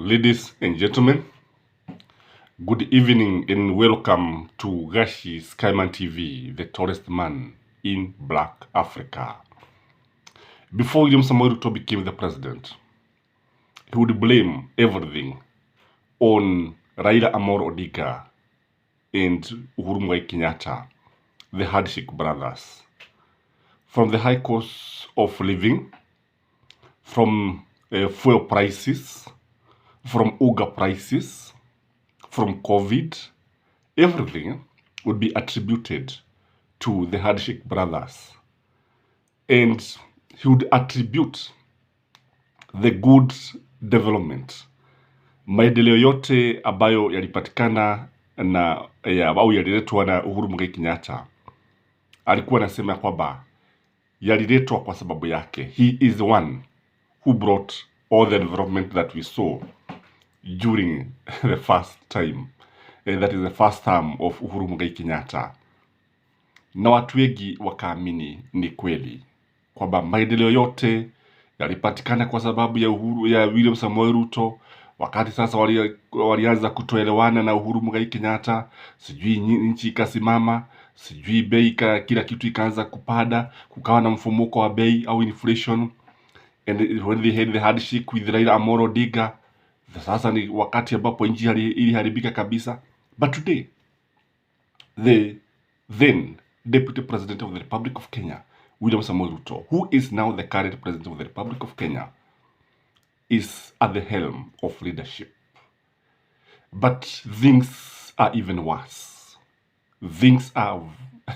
Ladies and gentlemen, good evening and welcome to Gashi Skyman TV, the tallest man in Black Africa. Before William Samoei Ruto became the president, he would blame everything on Raila Amolo Odinga and Uhuru Muigai Kenyatta, the Handshake brothers. From the high cost of living, from fuel prices, from uga prices, from COVID, everything would be attributed to the Handshake brothers. And he would attribute the good development, maendeleo yote ambayo yalipatikana na au yaliletwa na Uhuru Muigai Kenyatta. Alikuwa anasema kwamba yaliletwa kwa sababu yake. He is the one who brought all the development that we saw during the first time. That is the first term of Uhuru Muigai Kenyatta. Na watu wengi wakaamini ni kweli kwamba maendeleo yote yalipatikana kwa sababu ya William Samoei Ruto. Wakati sasa walianza kutoelewana na Uhuru Muigai Kenyatta, sijui nchi ikasimama, sijui bei kila kitu ikaanza kupanda, kukawa na mfumuko wa bei au inflation, and when they had the handshake with Raila Amolo Odinga, sasa ni wakati ambapo nchi iliharibika kabisa. But today, the then Deputy President of the Republic of Kenya, William Samoei Ruto, who is now the current President of the Republic of Kenya, is at the helm of leadership. But things are even worse. Things are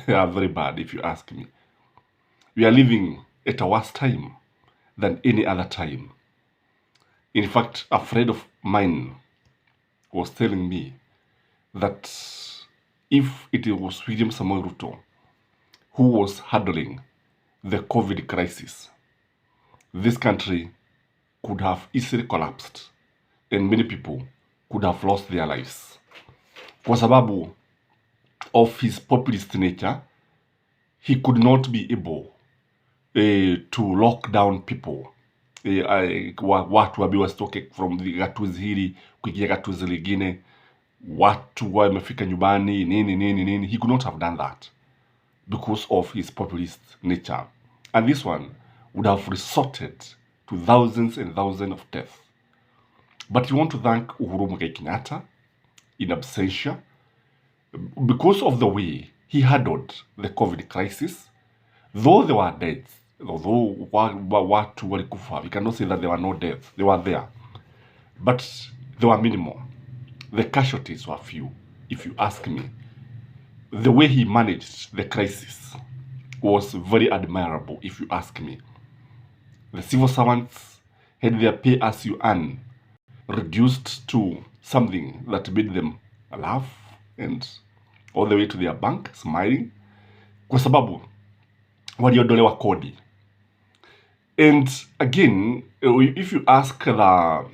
very bad, if you ask me. We are living at a worse time than any other time. In fact, a friend of mine was telling me that if it was William Samoei Ruto who was handling the COVID crisis, this country could have easily collapsed and many people could have lost their lives. Kwa sababu of his populist nature, he could not be able to lock down people. Watu wasitoke from the gatuzi hili kuingia gatuzi lingine, watu wamefika nyumbani nini. He could not have done that because of his populist nature, and this one would have resorted to thousands and thousands of deaths. But we want to thank Uhuru Muigai Kenyatta in absentia because of the way he handled the COVID crisis. Though there were deaths, although watu walikufa, we cannot say that there were no deaths. They were there, but they were minimal. The casualties were few, if you ask me. The way he managed the crisis was very admirable, if you ask me. The civil servants had their pay as you earn reduced to something that made them laugh and all the way to their bank smiling, kwa sababu waliondolewa kodi. And again, if you ask the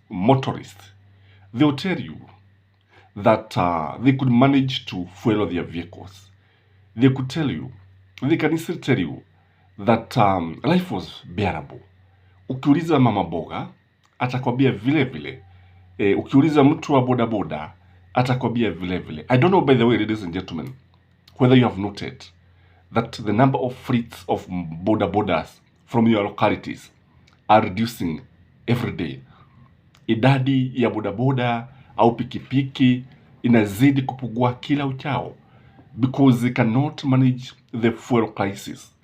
motorists, they will tell you that they could manage to fuel their vehicles. They could tell you, they can still tell you that life was bearable. Ukiuliza mama boga, atakwambia vile vile. Ukiuliza mtu wa boda boda, atakwambia vile vile. I don't know, by the way, ladies and gentlemen, whether you have noted that the number of fleets of boda bodas from your localities are reducing every day. Idadi ya boda boda au pikipiki inazidi kupungua kila uchao because they cannot manage the fuel crisis.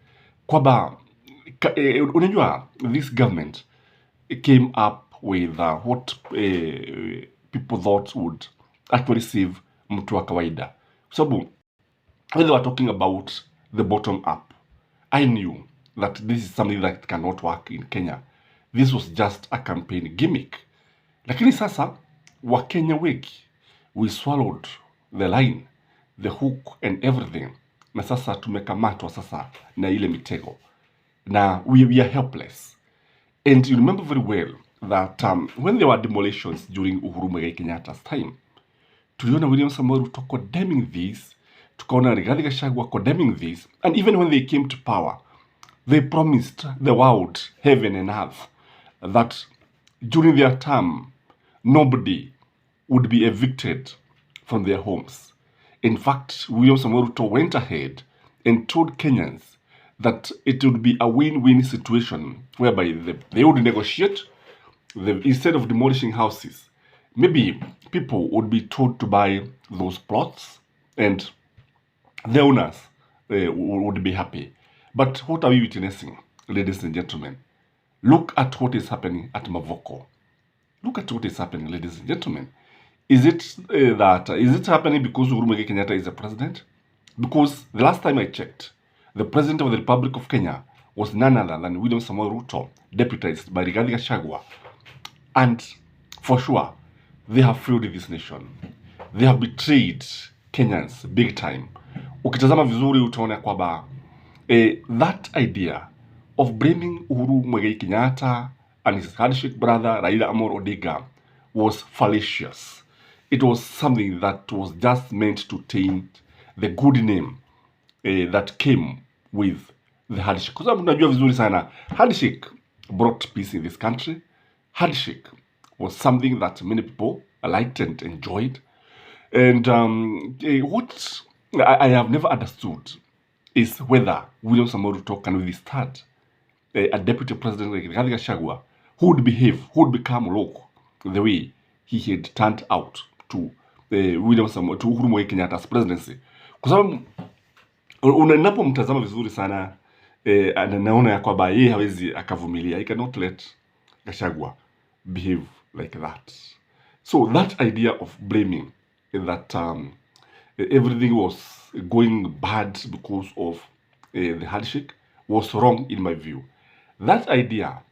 Kwamba unajua this government came up with what people thought would actually save mtu wa kawaida. So when they were talking about the bottom up, I knew that this is something that cannot work in Kenya. This was just a campaign gimmick. Lakini sasa Wakenya wengi, we swallowed the line, the hook and everything. Na sasa tumekamatwa sasa na ile mitego. Now we are helpless. And you remember very well that when there were demolitions during Uhuru Muigai Kenyatta's time, tuliona William Samoei Ruto condemning this, tukaona Rigathi Gachagua condemning this, and even when they came to power, they promised the world, heaven and earth, that during their term, nobody would be evicted from their homes. In fact, William Samoei Ruto went ahead and told Kenyans that it would be a win-win situation whereby they would negotiate. Instead of demolishing houses, maybe people would be told to buy those plots and the owners would be happy. But what are we witnessing, ladies and gentlemen? Look at what is happening at Mavoko. Look at what is happening, ladies and gentlemen. Is it happening because Uhuru Muigai Kenyatta is the president? Because the last time I checked, the president of the Republic of Kenya was none other than William Samoei Ruto, deputized by Rigathi Gachagua. And for sure, they have failed this nation. They have betrayed Kenyans big time. Ukitazama vizuri utaona kwamba that idea of blaming Uhuru Muigai Kenyatta and his handshake brother Raila Amolo Odinga was fallacious. It was something that was just meant to taint the good name that came with the handshake. Kwa sababu tunajua vizuri sana, handshake brought peace in this country. Handshake was something that many people liked and enjoyed. And what I have never understood is whether William Samoei Ruto can withstand a deputy president like Rigathi Gachagua who would behave, who would become local the way he had turned out to William Samoei, to Uhuru Muigai Kenyatta's presidency. Kwa sababu unapomtazama vizuri sana naona ya kwamba yeye hawezi akavumilia. He cannot let Gachagua behave like that. So that idea of blaming that everything was going bad because of the handshake was wrong in my view. That idea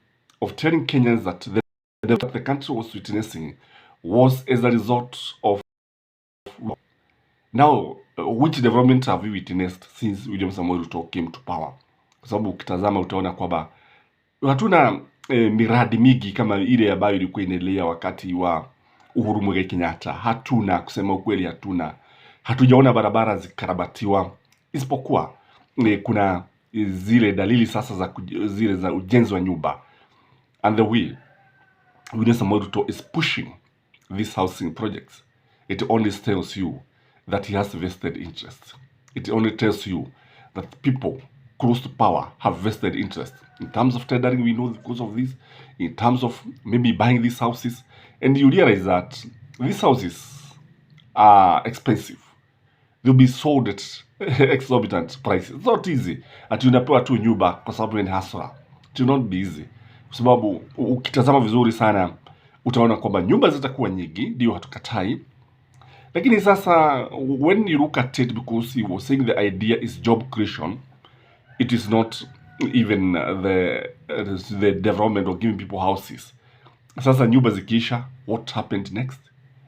of telling Kenyans that the country was witnessing was as a result of now which development have we witnessed since William Samoei Ruto came to power? Kwa sababu ukitazama utaona kwamba hatuna miradi mingi kama ile ambayo ilikuwa inaendelea wakati wa Uhuru Muigai Kenyatta. Hatuna, kusema ukweli hatuna. Hatujaona barabara zikarabatiwa, isipokuwa kuna zile dalili sasa za ujenzi wa nyumba. And the way William Samoei Ruto is pushing these housing projects, it only tells you that he has vested interest. It only tells you that people close to power have vested interest. In terms of tendering, we know because of this. In terms of maybe buying these houses. And you realize that these houses are expensive. They'll be sold at exorbitant prices. It's not easy. Ati unapewa tu nyumba kwa sababu ni hasara. It will not be easy. Kwa sababu ukitazama vizuri sana utaona kwamba nyumba zitakuwa nyingi, ndio hatukatai. Lakini sasa when you look at it, because he was saying the idea is job creation, it is not even the development of giving people houses. Sasa nyumba zikiisha, what happened next?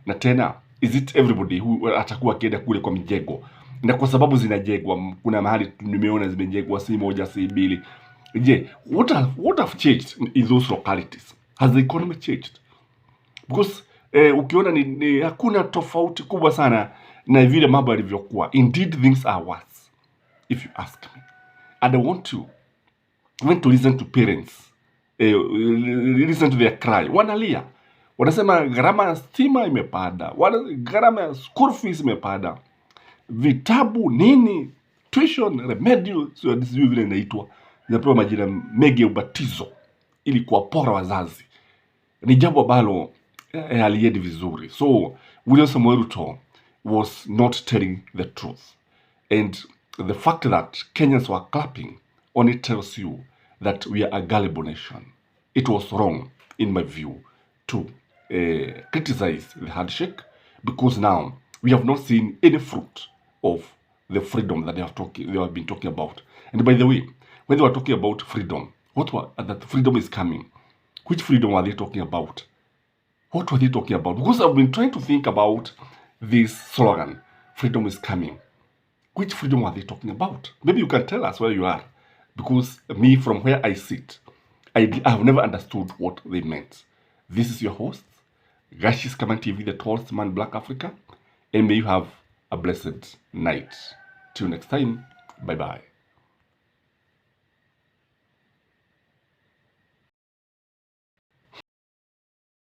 Na tena, is it everybody who atakuwa kienda kule kwa mjengo? Na kwa sababu zinajengwa, kuna mahali nimeona zimejengwa si moja si mbili. Je, what have changed in those localities? Has the economy changed? Because ukiona ni hakuna tofauti kubwa sana na vile mambo yalivyokuwa. Indeed, things are worse, if you ask me. And I want to listen to parents, listen to their cry. Wanalia, wanasema gharama ya stima imepanda, gharama ya school fees imepanda, vitabu nini, tuition, remedial, sio vile inaitwa, zinapewa majina mengi ya ubatizo ili kuwapora wazazi. Ni jambo ambalo haliendi vizuri. So William Samoei Ruto was not telling the truth, and the fact that Kenyans were clapping only tells you that we are a gullible nation. It was wrong, in my view, to criticize the handshake, because now we have not seen any fruit of the freedom that they have been talking about. And by the way, when they were talking about freedom, that freedom is coming, which freedom are they talking about? What were they talking about? Because I've been trying to think about this slogan, freedom is coming. Which freedom are they talking about? Maybe you can tell us where you are. Because me, from where I sit, I have never understood what they meant. This is your host, Gashis Kaman TV, the tallest man in Black Africa. And may you have a blessed night. Till next time, bye-bye.